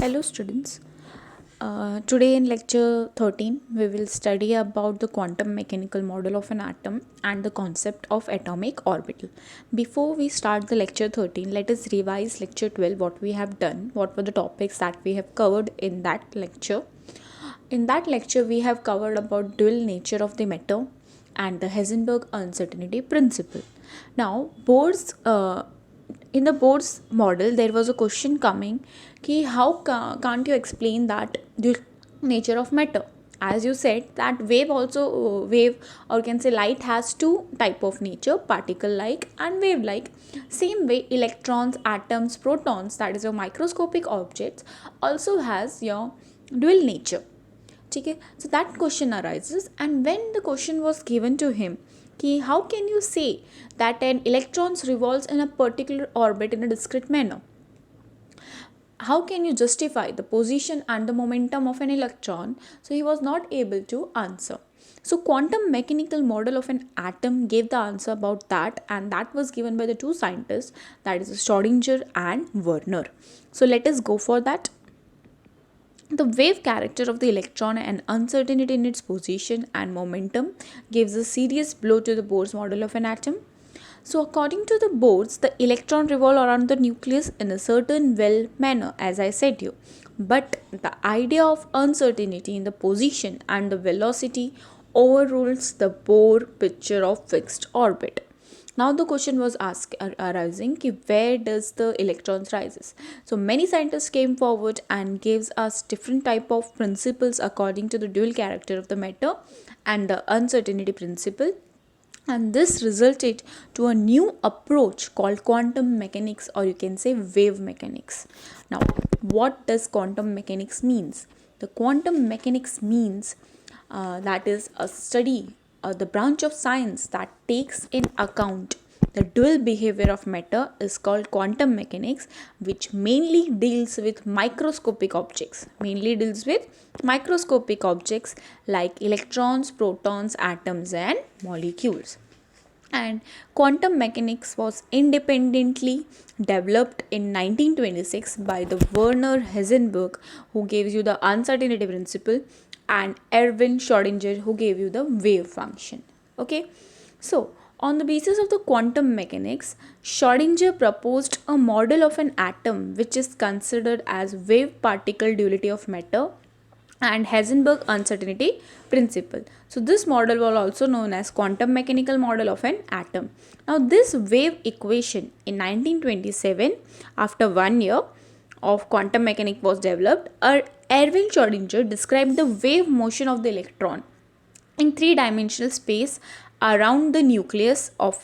Hello students. Today in lecture 13 we will study about the quantum mechanical model of an atom and the concept of atomic orbital. Before we start the lecture 13, let us revise lecture 12, what we have done, what were the topics that we have covered in that lecture. In that lecture we have covered about dual nature of the matter and the Heisenberg uncertainty principle. Now in the Bohr's model there was a question coming कि how can't you explain that the nature of matter. As you said that wave or can say light has two type of nature, particle like and wave like. Same way electrons, atoms, protons, that is your microscopic objects, also has your dual nature. Okay, so that question arises, and when the question was given to him कि how can you say that an electron revolves in a particular orbit in a discrete manner, how can you justify the position and the momentum of an electron? So he was not able to answer. So quantum mechanical model of an atom gave the answer about that, and that was given by the two scientists, that is Schrödinger and Werner. So let us go for that. The wave character of the electron and uncertainty in its position and momentum gives a serious blow to the Bohr's model of an atom. So according to the Bohr's, the electron revolve around the nucleus in a certain well manner, as I said you. But the idea of uncertainty in the position and the velocity overrules the Bohr picture of fixed orbit. Now the question was arising कि where does the electrons rises. So many scientists came forward and gives us different type of principles according to the dual character of the matter and the uncertainty principle, and this resulted to a new approach called quantum mechanics, or you can say wave mechanics. Now what does quantum mechanics means? The quantum mechanics means that is a study, the branch of science that takes in account the dual behavior of matter is called quantum mechanics, which mainly deals with microscopic objects, like electrons, protons, atoms and molecules. And quantum mechanics was independently developed in 1926 by the Werner Heisenberg, who gives you the uncertainty principle, and Erwin Schrödinger, who gave you the wave function. Okay, so on the basis of the quantum mechanics, Schrödinger proposed a model of an atom which is considered as wave particle duality of matter and Heisenberg uncertainty principle. So this model was also known as quantum mechanical model of an atom. Now this wave equation in 1927, after 1 year of quantum mechanics was developed, Erwin Schrödinger described the wave motion of the electron in three-dimensional space around the nucleus of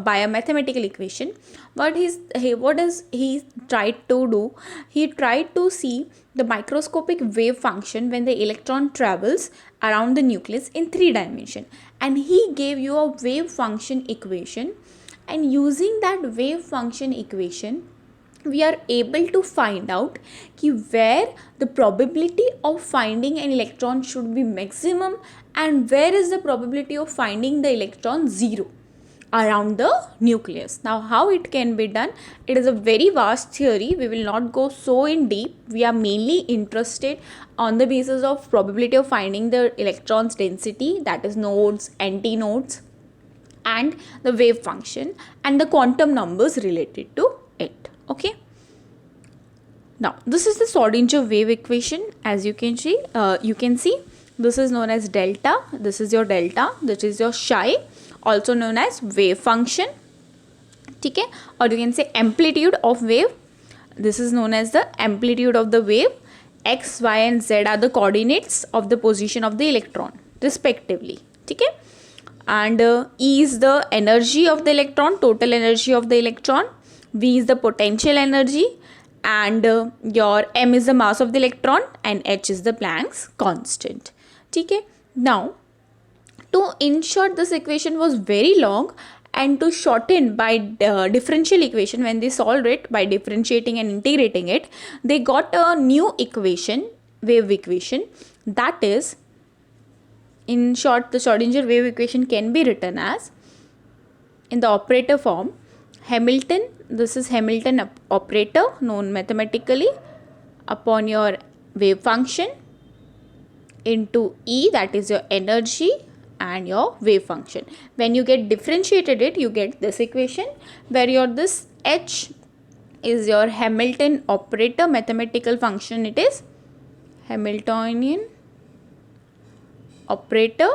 by a mathematical equation. What does he tried to do? He tried to see the microscopic wave function when the electron travels around the nucleus in 3 dimension, and he gave you a wave function equation, and using that wave function equation we are able to find out where the probability of finding an electron should be maximum and where is the probability of finding the electron zero around the nucleus. Now how it can be done? It is a very vast theory. We will not go so in deep. We are mainly interested on the basis of probability of finding the electrons density, that is nodes, antinodes, and the wave function and the quantum numbers related to it. Okay, now this is the Schrödinger wave equation. As you can see, this is known as delta, this is your delta, this is your psi, also known as wave function. Okay, or you can say amplitude of wave, this is known as the amplitude of the wave. X, y and z are the coordinates of the position of the electron respectively. Okay, and E is the energy of the electron, total energy of the electron. V is the potential energy, and your m is the mass of the electron, and h is the Planck's constant. Okay, now to in short, this equation was very long, and to shorten by differential equation, when they solved it by differentiating and integrating it, they got a new equation, wave equation, that is, in short, the Schrödinger wave equation can be written as in the operator form Hamilton, this is Hamilton operator known mathematically upon your wave function into E, that is your energy, and your wave function. When you get differentiated it, you get this equation where your this H is your Hamilton operator mathematical function. It is Hamiltonian operator,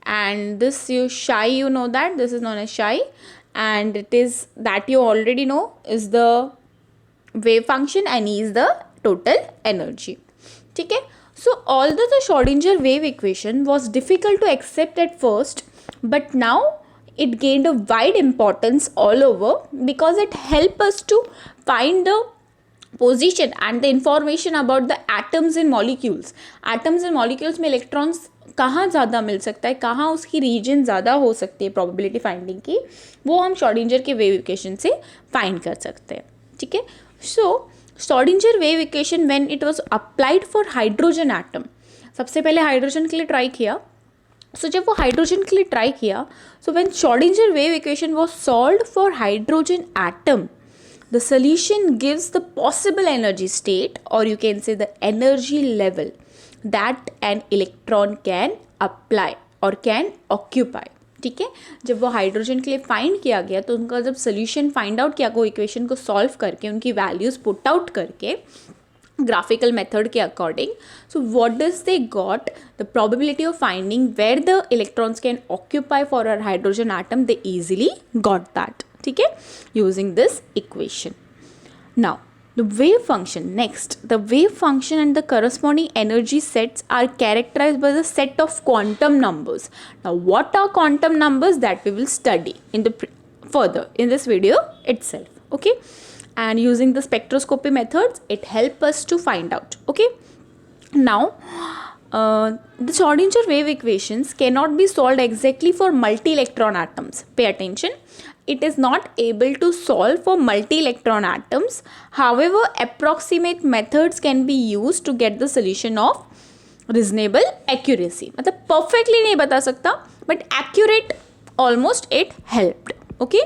and this you psi, you know that this is known as psi, and it is that you already know is the wave function and E is the total energy. ठीक है. So although the Schrodinger wave equation was difficult to accept at first, but now it gained a wide importance all over because it helped us to find the position and the information about the atoms and molecules. Atoms and molecules में electrons कहाँ ज़्यादा मिल सकता है, कहाँ उसकी reason ज़्यादा हो सकती है प्रोबेबिलिटी फाइंडिंग की, वो हम श्रोडिंजर के वेव इक्वेशन से फाइंड कर सकते हैं. ठीक है. So Schrodinger wave equation when it was applied for hydrogen atom, सबसे पहले हाइड्रोजन के लिए ट्राई किया. सो जब वो हाइड्रोजन के लिए ट्राई किया, so when Schrödinger wave equation was solved for hydrogen atom, the solution gives the possible energy state, or you can say the energy level that an electron can apply or can occupy. ठीक है. जब वो hydrogen के लिए find किया गया तो उनका जब सोल्यूशन फाइंड आउट किया, वो इक्वेशन को सॉल्व करके उनकी वैल्यूज पुट आउट करके graphical method के according, so what does they got the probability of finding where the electrons can occupy for a hydrogen atom, they easily got that. ठीक है, using this equation. Now the wave function, next the wave function and the corresponding energy sets are characterized by the set of quantum numbers. Now what are quantum numbers, that we will study in the further in this video itself. Okay, and using the spectroscopy methods it helps us to find out. Okay, now the Schrodinger wave equations cannot be solved exactly for multi-electron atoms. Pay attention. It is not able to solve for multi-electron atoms. However, approximate methods can be used to get the solution of reasonable accuracy. मतलब perfectly नहीं बता सकता, but accurate almost it helped. Okay.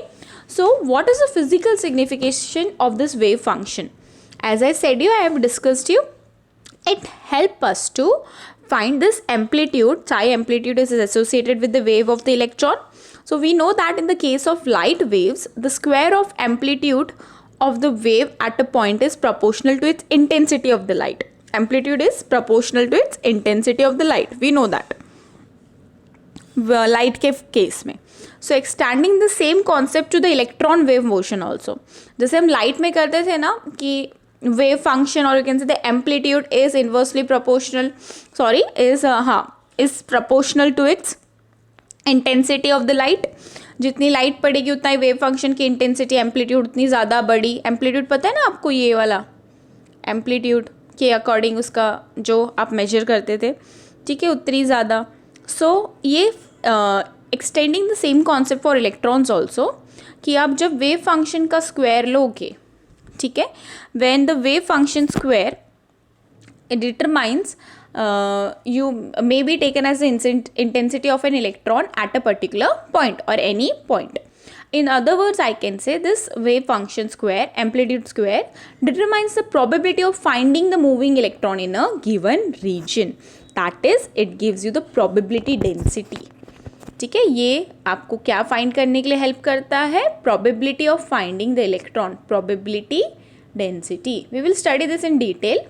So, what is the physical signification of this wave function? As I said you, I have discussed you. It helps us to find this amplitude. Psi amplitude is associated with the wave of the electron. So we know that in the case of light waves, the square of amplitude of the wave at a point is proportional to its intensity of the light. Amplitude is proportional to its intensity of the light. We know that. Light के case में. So extending the same concept to the electron wave motion also. जैसे हम light में करते थे ना कि wave function, or you can say the amplitude is inversely proportional. Sorry, is proportional to its intensity of the light. जितनी light पड़ेगी उतना ही वेव फंक्शन की इंटेंसिटी एम्पलीट्यूड उतनी ज़्यादा बड़ी. एम्पलीट्यूड पता है ना आपको, ये वाला एम्पलीट्यूड के अकॉर्डिंग उसका जो आप मेजर करते थे, ठीक है, उतनी ज़्यादा. सो ये extending the same concept for electrons also, कि आप जब वेव फंक्शन का स्क्वायर लोगे, ठीक है, when the wave function square it determines you may be taken as the intensity of an electron at a particular point or any point. In other words, I can say this wave function square, amplitude square, determines the probability of finding the moving electron in a given region. That is, it gives you the probability density. ठीक है, ये आपको क्या find करने के लिए help करता है? probability of finding the electron, probability density. We will study this in detail.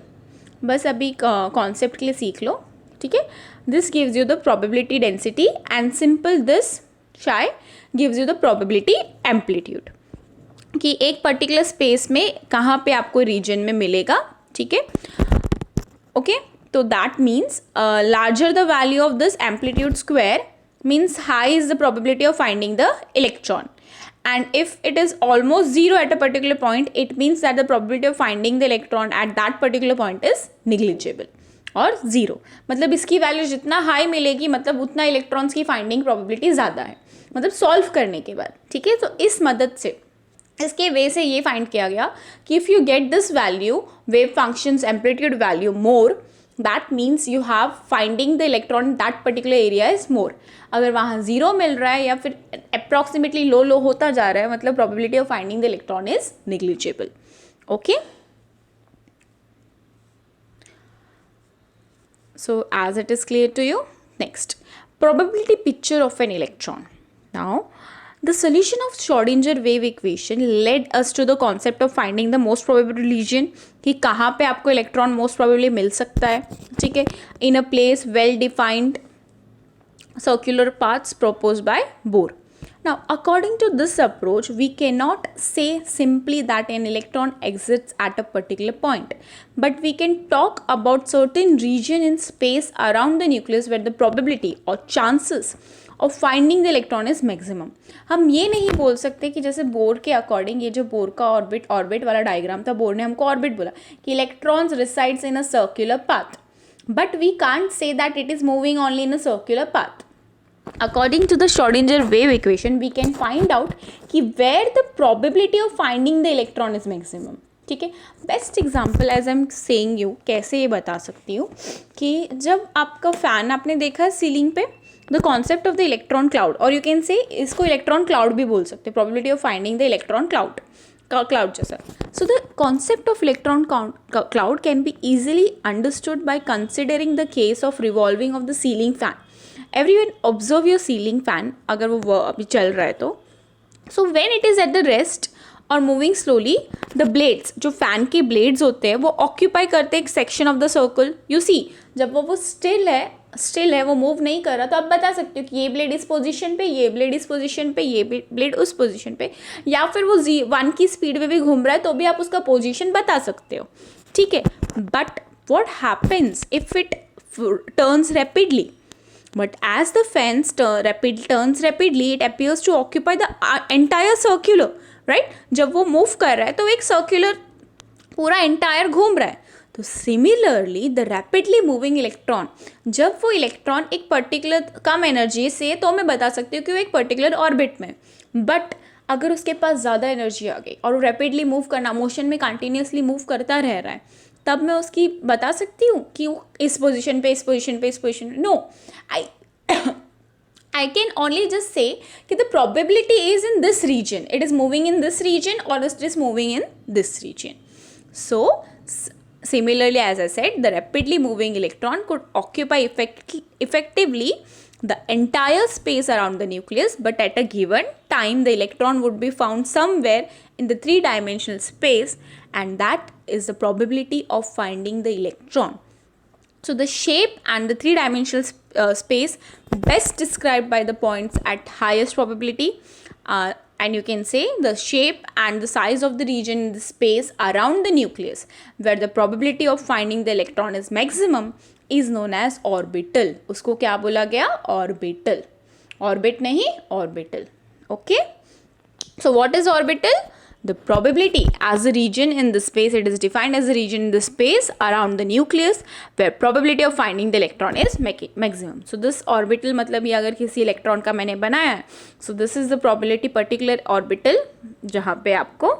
बस अभी कॉन्सेप्ट के लिए सीख लो. ठीक है, this gives you the probability density and simple this shy gives you the probability amplitude, कि एक पर्टिकुलर स्पेस में कहाँ पे आपको रीजन में मिलेगा. ठीक है, ओके. तो that means larger the value of this amplitude square means high is the probability of finding the electron. And if it is almost zero at a particular point, it means that the probability of finding the electron at that particular point is negligible और zero. मतलब इसकी value जितना high मिलेगी, मतलब उतना electrons की finding probability ज़्यादा है, मतलब सॉल्व करने के बाद. ठीक है, तो इस मदद से, इसके वे से ये फाइंड किया गया कि if you get this value, wave functions amplitude value more, that means you have finding the electron in that particular area is more. अगर वहाँ ज़ीरो मिल रहा है या फिर approximately लो होता जा रहा है, मतलब probability of finding the electron is negligible. Okay. So as it is clear to you, next, probability picture of an electron. Now the solution of Schrodinger wave equation led us to the concept of finding the most probable region, कि कहाँ पे आपको electron most probably मिल सकता है, ठीक है, in a place well defined circular paths proposed by Bohr. Now, according to this approach, we cannot say simply that an electron exists at a particular point, but we can talk about certain region in space around the nucleus where the probability or chances of finding the electron is maximum. हम ये नहीं बोल सकते कि जैसे bore के according, ये जो बोर का ऑर्बिट वाला डायग्राम था, बोर ने हमको ऑर्बिट बोला कि electrons resides in a circular path, but we can't say that it is moving only in a circular path. According to the Schrodinger wave equation, we can find out कि where the probability of finding the electron is maximum. ठीक है, best example as I am saying you, कैसे ये बता सकती हूँ कि जब आपका फैन आपने देखा है सीलिंग पे, the concept of the electron cloud, और यू कैन से इसको इलेक्ट्रॉन क्लाउड भी बोल सकते हैं, probability of finding the electron cloud जैसा. So the concept of electron cloud can be easily understood by considering the case of revolving of the ceiling fan. Everyone observe your ceiling fan, अगर वो अभी चल रहा है तो. So when it is at the rest और moving slowly, the blades, जो fan के ब्लेड्स होते हैं वो ऑक्यूपाई करते हैं एक section of the circle. You see, जब वो स्टिल है, वो मूव नहीं कर रहा, तो आप बता सकते हो कि ये ब्लेड इस पोजीशन पे, ये ब्लेड इस पोजीशन पे, ये ब्लेड उस पोजीशन पे, या फिर वो 1 की स्पीड में भी घूम रहा है तो भी आप उसका पोजीशन बता सकते हो, ठीक है. But what happens if it turns rapidly? But as the fan turns rapidly, it appears to occupy the entire circular, right? जब वो मूव कर रहा है तो एक सर्कुलर पूरा एंटायर घूम रहा है. तो similarly the rapidly moving electron, जब वो इलेक्ट्रॉन एक पर्टिकुलर कम एनर्जी से, तो मैं बता सकती हूँ कि वो एक पर्टिकुलर ऑर्बिट में. बट अगर उसके पास ज़्यादा एनर्जी आ गई और वो रैपिडली मूव करना, मोशन में कंटिन्यूसली मूव करता रह रहा है, तब मैं उसकी बता सकती हूँ कि वो इस पोजीशन पे. No, I can only just say कि the probability is in this region, it is moving in this region or it is moving in this region. So similarly, as I said, the rapidly moving electron could occupy effectively the entire space around the nucleus, but at a given time the electron would be found somewhere in the 3-dimensional space, and that is the probability of finding the electron. So the shape and the 3-dimensional space best described by the points at highest probability, and you can say the shape and the size of the region in the space around the nucleus where the probability of finding the electron is maximum is known as orbital. उसको क्या बोला गया? Orbital. Orbit नहीं, orbital. Okay. So what is orbital? The probability as a region in the space, it is defined as a region in the space around the nucleus where probability of finding the electron is maximum. So this orbital मतलब ये अगर किसी electron का मैंने बनाया है, so this is the probability particular orbital जहाँ पे आपको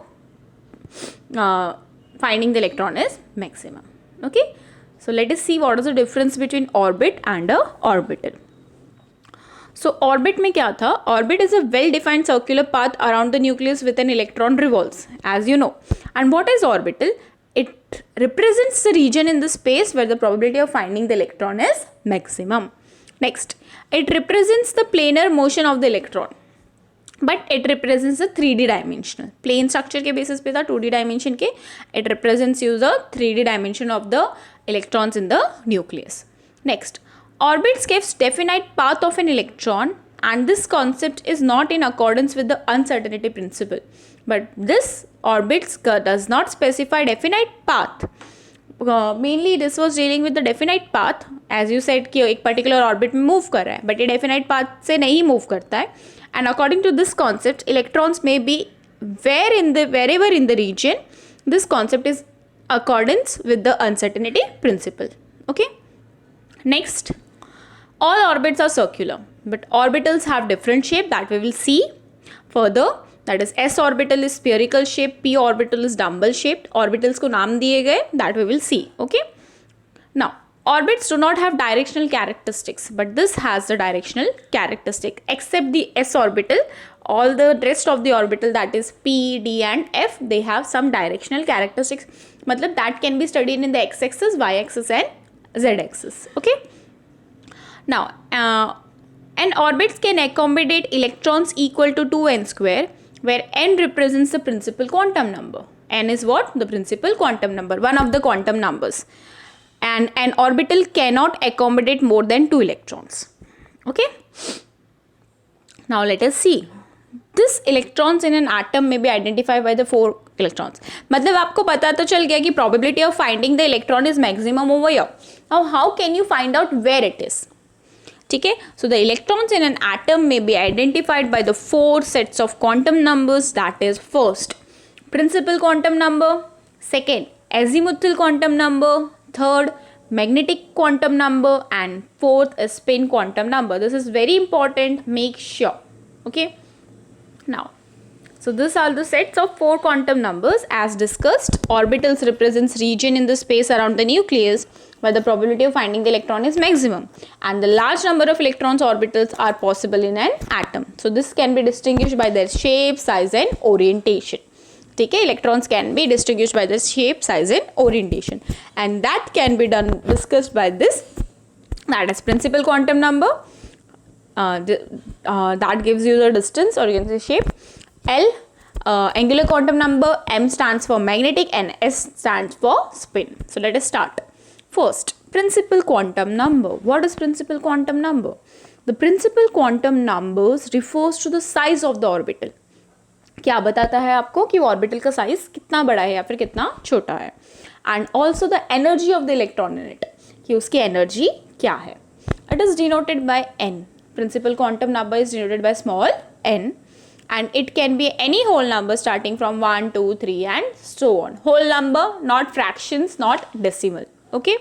finding the electron is maximum. Okay, so let us see what is the difference between orbit and a orbital. So orbit में क्या था? Orbit is a well-defined circular path around the nucleus with an electron revolves, as you know. And what is orbital? It represents the region in the space where the probability of finding the electron is maximum. Next, it represents the planar motion of the electron, but it represents the 3D dimensional. Plane structure के basis पे था, 2D dimension के. It represents you the 3D dimension of the electrons in the nucleus. Next, orbits gives definite path of an electron, and this concept is not in accordance with the uncertainty principle. But this orbits does not specify definite path. Mainly this was dealing with the definite path, as you said कि एक particular orbit में move कर रहा है, but ये definite path से नहीं move करता है. And according to this concept, electrons may be wherever in the region. This concept is accordance with the uncertainty principle. Okay. Next, all orbits are circular, but orbitals have different shape that we will see further. That is, s orbital is spherical shape, p orbital is dumbbell shaped. Orbitals को नाम दिए गए, that we will see. Okay. Now, orbits do not have directional characteristics, but this has the directional characteristic. Except the s orbital, all the rest of the orbital, that is p, d and f, they have some directional characteristics. मतलब that can be studied in the x-axis, y-axis and z axis. Okay, now an orbit can accommodate electrons equal to 2n square, where n represents the principal quantum number. N is what? The principal quantum number, one of the quantum numbers. And an orbital cannot accommodate more than 2 electrons. Okay, now let us see. This electrons in an atom may be identified by the 4 electrons. मतलब आपको पता तो चल गया कि probability of finding the electron is maximum over here. Now how can you find out where it is? ठीक है, so the electrons in an atom may be identified by the 4 sets of quantum numbers. That is, first, principal quantum number, second, azimuthal quantum number, third, magnetic quantum number, and fourth is spin quantum number. This is very important, make sure. Okay, now, so these are the sets of 4 quantum numbers as discussed. Orbitals represents region in the space around the nucleus where the probability of finding the electron is maximum, and the large number of electrons orbitals are possible in an atom. So this can be distinguished by their shape, size and orientation. ठीक है, electrons can be distinguished by their shape, size and orientation, and that can be discussed by this, that is principal quantum number. That gives you the distance, or you can say shape. L, angular quantum number. M stands for magnetic and S stands for spin. So let us start. First, principal quantum number. What is principal quantum number? The principal quantum numbers refers to the size of the orbital. क्या बताता है आपको कि orbital का size कितना बड़ा है या फिर कितना छोटा है, and also the energy of the electron in it, कि उसकी एनर्जी क्या है. It is denoted by n. Principal quantum number is denoted by small n, and it can be any whole number starting from 1, 2, 3 and so on. Whole number, not fractions, not decimal. Okay,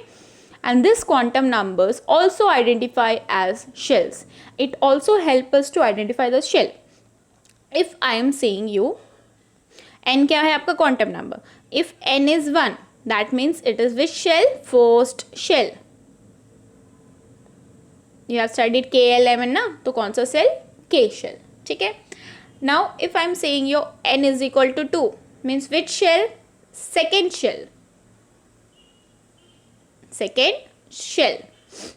and this quantum numbers also identify as shells. It also help us to identify the shell. If I am saying you n क्या है आपका quantum number, if n is 1, that means it is which shell? First shell. You have studied KLMN ना, तो कौन सा cell? K shell. ठीक है. Now if I am saying your n is equal to 2, means which shell? Second shell. Second shell.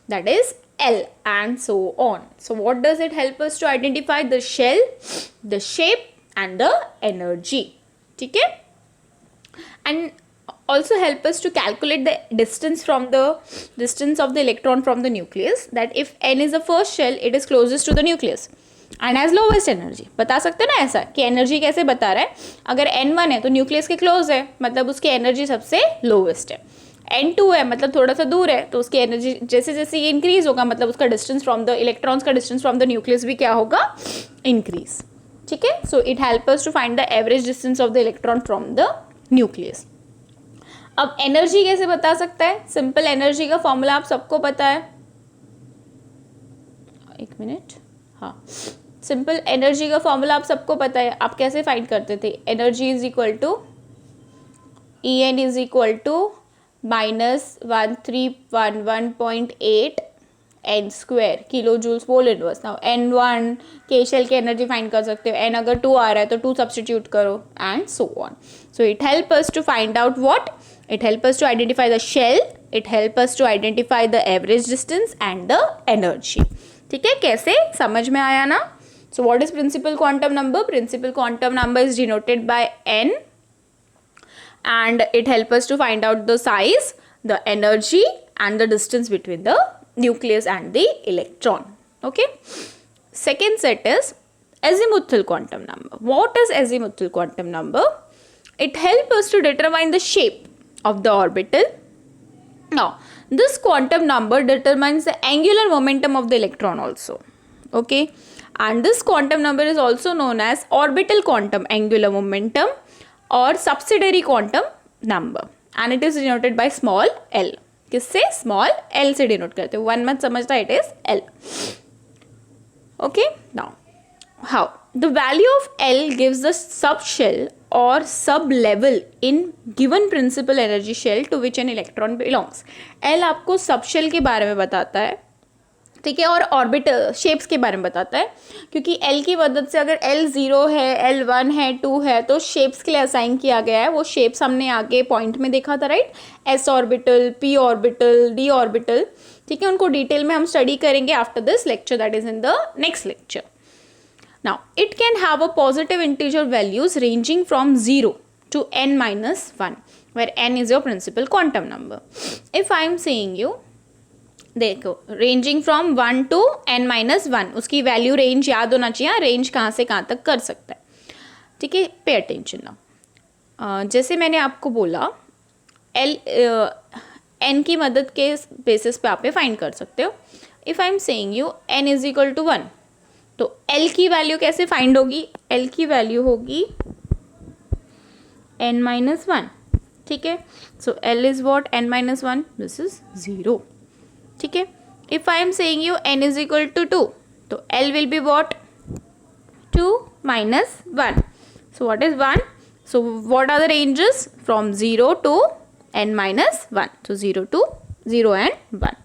That is L, and so on. So what does it help us to identify? The shell, the shape and the energy. ठीक है. And also help us to calculate the distance of the electron from the nucleus, that if n is the first shell, it is closest to the nucleus and has lowest energy. बता सकते ना ऐसा कि energy कैसे बता रहा है? अगर n1 है तो न्यूक्लियस के क्लोज है, मतलब उसकी एनर्जी सबसे लोवेस्ट है. n2 है मतलब थोड़ा सा दूर है, तो उसकी एनर्जी जैसे जैसे ये इंक्रीज होगा, मतलब उसका डिस्टेंस फ्रॉम द इलेक्ट्रॉन्स का डिस्टेंस फ्रॉम द न्यूक्लियस भी क्या होगा? इंक्रीज. ठीक है, so it help us to find the average distance of the electron from the nucleus. अब एनर्जी कैसे बता सकता है? सिंपल एनर्जी का फॉर्मूला आप सबको पता है. एक मिनट, हाँ, सिंपल एनर्जी का फॉर्मूला आप सबको पता है. आप कैसे फाइंड करते थे? Energy is equal to En is equal to -1311.8 n square kilo joules mole inverse. Now n1 के शेल की एनर्जी फाइंड कर सकते हो. n अगर 2 आ रहा है तो 2 सब्सटीट्यूट करो, and so on. So it help us to find out what? It helps us to identify the shell, it helps us to identify the average distance and the energy. ठीक है, कैसे? समझ में आया ना? So what is principal quantum number? Principal quantum number is denoted by n, and it helps us to find out the size, the energy and the distance between the nucleus and the electron. Okay. Second set is azimuthal quantum number. What is azimuthal quantum number? It helps us to determine the shape of the orbital. Now this quantum number determines the angular momentum of the electron also. Okay, and this quantum number is also known as orbital quantum angular momentum or subsidiary quantum number, and it is denoted by small l. किससे? small l से denote करते हो. One मत समझता, it is l. Okay, now how? The value of L gives the subshell or sub-level in given principal energy shell to which an electron belongs. L आपको subshell के बारे में बताता है ठीक है, और ऑर्बिटल शेप्स के बारे में बताता है, क्योंकि एल की मदद से अगर एल 0 है, एल 1 है, 2 है, तो शेप्स के लिए असाइन किया गया है। वो शेप्स हमने आगे पॉइंट में देखा था, right, S orbital, P orbital, D orbital, ठीक है, उनको डिटेल में हम स्टडी करेंगे after this lecture, that is in the next lecture. Now it can have a positive integer values ranging from 0 to n-1 where n is your principal quantum number. If I am saying you, देखो ranging from 1 to n-1, उसकी value range याद होना चाहिए, range कहाँ से कहाँ तक कर सकता है, ठीक है, पे अटेंशन नाउ। जैसे मैंने आपको बोला एल एन की मदद के बेसिस पे आप फाइंड कर सकते हो। If I am saying you n is equal to 1, तो l की वैल्यू कैसे फाइंड होगी, l की वैल्यू होगी n-1, ठीक है, so l is what n-1, this is 0, ठीक है। If I am saying you n is equal to 2, तो l will be what 2 minus 1, so what is 1, so what are the ranges from 0 to n-1, so 0 to 0 and 1,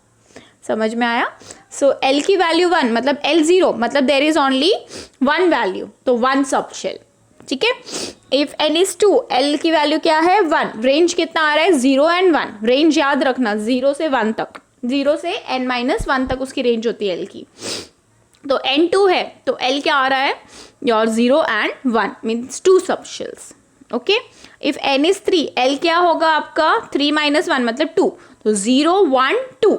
समझ में आया। सो l की value 1 मतलब l 0 मतलब there is only 1 value, तो 1 सब shell, ठीक है। इफ n इज 2, l की वैल्यू क्या है 1, रेंज कितना आ रहा है 0 and 1, रेंज याद रखना 0 से 1 तक, 0 से n-1 तक उसकी रेंज होती है l की। तो n 2 है तो l क्या आ रहा है योर 0 and 1 मीन्स 2 सब shells, okay. If n is 3, l क्या होगा आपका 3 - 1 मतलब 2, तो 0 1 2,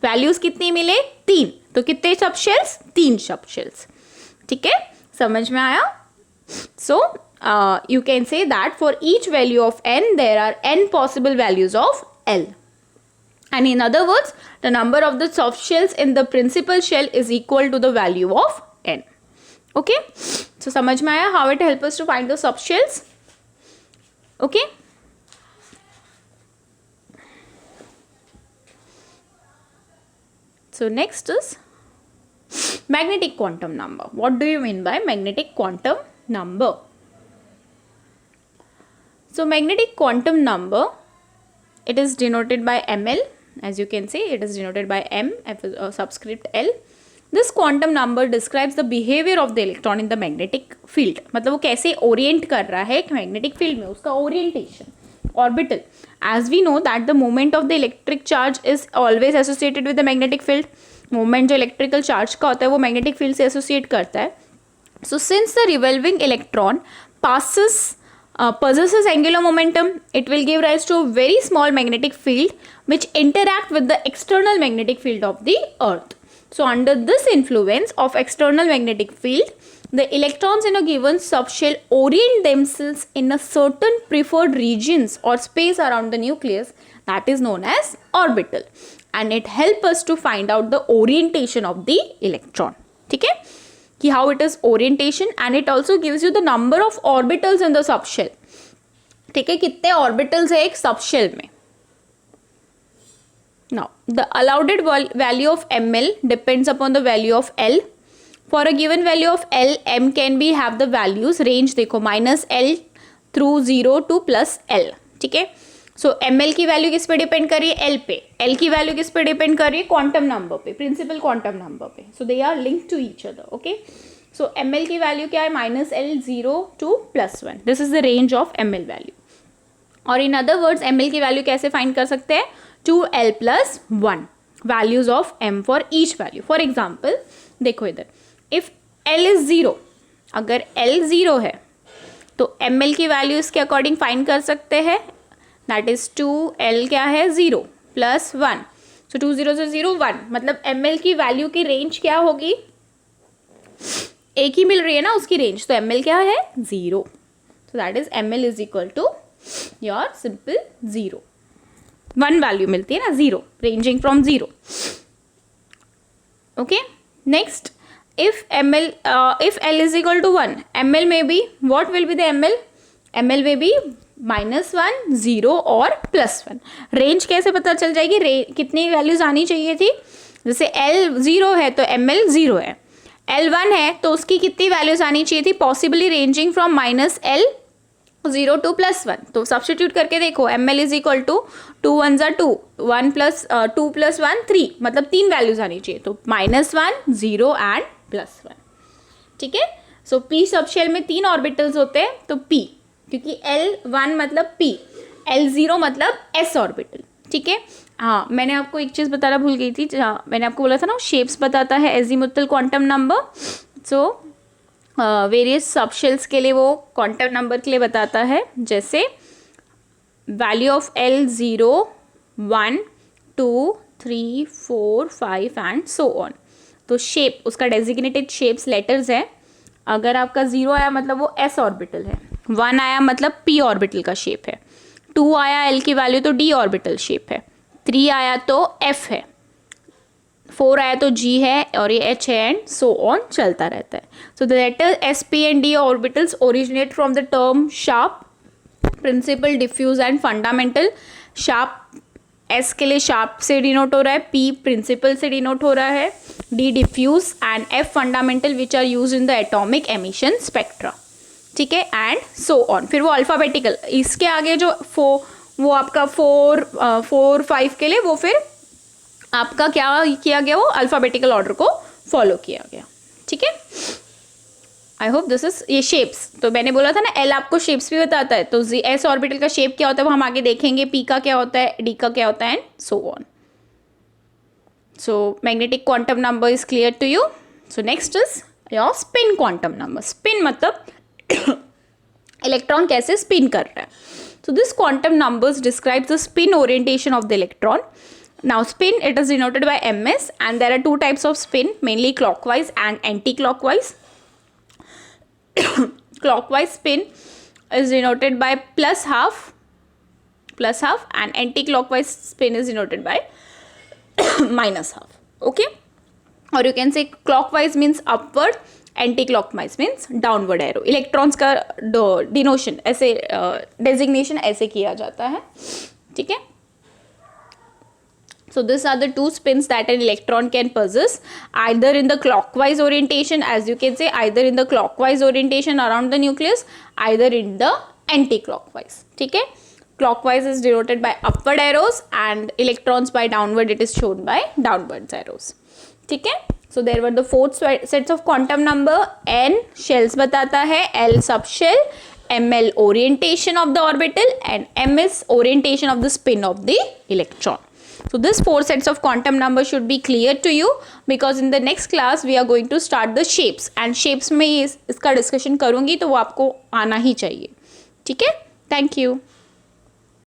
वैल्यूज कितनी मिले 3, तो कितने सब शेल्स 3 सब शेल्स, ठीक है, समझ में आया। सो you can say that for each value of n there are n possible values of l, and in other words the number of the soft shells in the principal shell is equal to the value of n, okay। so समझ में आया how it helps us to find the soft shells, okay। so next is magnetic quantum number. What do you mean by magnetic quantum number? So magnetic quantum number, it is denoted by ml, as you can see it is denoted by m, subscript l. This quantum number describes the behavior of the electron in the magnetic field, मतलब वो कैसे orient कर रहा है magnetic field में, उसका orientation, orbital. As we know that the moment of the electric charge is always associated with the magnetic field, moment जो electrical charge का होता है वो magnetic field से associate करता है। So since the revolving electron possesses angular momentum, it will give rise to a very small magnetic field which interact with the external magnetic field of the earth. So under this influence of external magnetic field, the electrons in a given subshell orient themselves in a certain preferred regions or space around the nucleus, that is known as orbital, and it helps us to find out the orientation of the electron, ठीक है, कि how it is orientation, and it also gives you the number of orbitals in the subshell, ठीक है, कितने orbitals है एक subshell में। Now the allowed value of ml depends upon the value of l. For a given value of l, m can be have the values range देखो -l through 0 to +l, ठीक है। सो ml की value किस पे depend कर रही है l पे, l की वैल्यू किस पे डिपेंड कर रही है क्वांटम नंबर पे, प्रिंसिपल क्वांटम नंबर पे, so they are linked to each other, okay. So ml की वैल्यू क्या है -l 0 to +1, this is the range of ml value. और इन अदर वर्ड्स ml की वैल्यू कैसे फाइंड कर सकते हैं 2l + 1 values of m for each value. For example देखो इधर, इफ l इज 0, अगर l 0 है तो ml की वैल्यू इसके अकॉर्डिंग फाइंड कर सकते हैं, दैट इज 2l क्या है 0 + 1, सो 2 0 से 0 1, मतलब ml की वैल्यू की रेंज क्या होगी, एक ही मिल रही है ना उसकी रेंज, तो ml क्या है 0, so that is ml is equal to your simple 0, 1 value मिलती है ना 0, ranging from 0, okay. Next if l is equal to 1, ml may be, what will be the ml may be -1 0 और +1। Range कैसे पता चल जाएगी, कितनी वैल्यूज आनी चाहिए थी, जैसे l 0 है तो ml 0 है, l 1 है तो उसकी कितनी वैल्यूज आनी चाहिए थी, possibly ranging from -l 0 2 plus 1, तो सब्सटीट्यूट करके देखो, ml इज इक्वल टू 2 1 ज़ा 2, 1 प्लस 2 प्लस 1 3, मतलब 3 वैल्यूज आनी चाहिए, तो -1 0 एंड +1, ठीक है। सो p सबशेल में 3 ऑर्बिटल्स होते हैं, तो p, क्योंकि L1 मतलब p, L0 मतलब s ऑर्बिटल, ठीक है। हाँ, मैंने आपको एक चीज़ बताना भूल गई थी, जहाँ मैंने आपको बोला था ना, शेप्स बताता है azimuthal quantum number. So various subshells के लिए वो क्वांटम नंबर के लिए बताता है, जैसे value of L0 1 2 3 4 5 and so on. तो शेप, उसका डेजिग्नेटेड शेप्स लेटर्स है। अगर आपका 0 आया मतलब वो s ऑर्बिटल है, 1 आया मतलब p ऑर्बिटल का शेप है, 2 आया L की वैल्यू तो d ऑर्बिटल शेप है, 3 आया तो f है, 4 आया तो g है, और ये h है, एंड सो ऑन चलता रहता है। So the letter s p and d orbitals originate from the term sharp, principal, diffuse and fundamental. Sharp, s के लिए शार्प से डिनोट हो रहा है, p प्रिंसिपल से डिनोट हो रहा है, d diffuse and f fundamental which are use in the atomic emission spectra, ठीक है, एंड सो ऑन। फिर वो अल्फ़ाबेटिकल, इसके आगे जो वो आपका 4 5 के लिए वो फिर आपका क्या किया गया, वो अल्फ़ाबेटिकल ऑर्डर को फॉलो किया गया, ठीक है। आई होप दिस इज, ये शेप्स, तो मैंने बोला था ना एल आपको शेप्स भी बताता है, तो एस ऑर्बिटल का शेप क्या होता है वो हम आगे देखेंगे, पी का क्या होता है, डी का क्या होता है, and so on. So magnetic quantum number is clear to you. So next is your spin quantum number. Spin मतलब इलेक्ट्रॉन कैसे स्पिन कर रहा है। So this quantum numbers describes the spin orientation of the electron. Now spin, it is denoted by ms, and there are two types of spin, mainly clockwise and anti-clockwise. Clockwise spin is denoted by plus half, and anti-clockwise spin is denoted by minus half. Okay, or you can say clockwise means upward, anti-clockwise means downward arrow. Electrons का denotion ऐसे designation ऐसे किया जाता है, ठीक है। So these are the two spins that an electron can possess, either in the clockwise orientation, as you can say, either in the clockwise orientation around the nucleus, either in the anti-clockwise, ठीक है। Clockwise is denoted by upward arrows and electrons by downward, it is shown by downwards arrows, ठीक है। So there were the 4 sets of quantum number। n shells बताता है, L subshell, ml orientation of the orbital, and ms orientation of the spin of the electron. So this 4 sets of quantum number should be clear to you, because in the next class we are going to start the shapes, and shapes में इसका discussion करूँगी, तो वो आपको आना ही चाहिए, ठीक है। Thank you.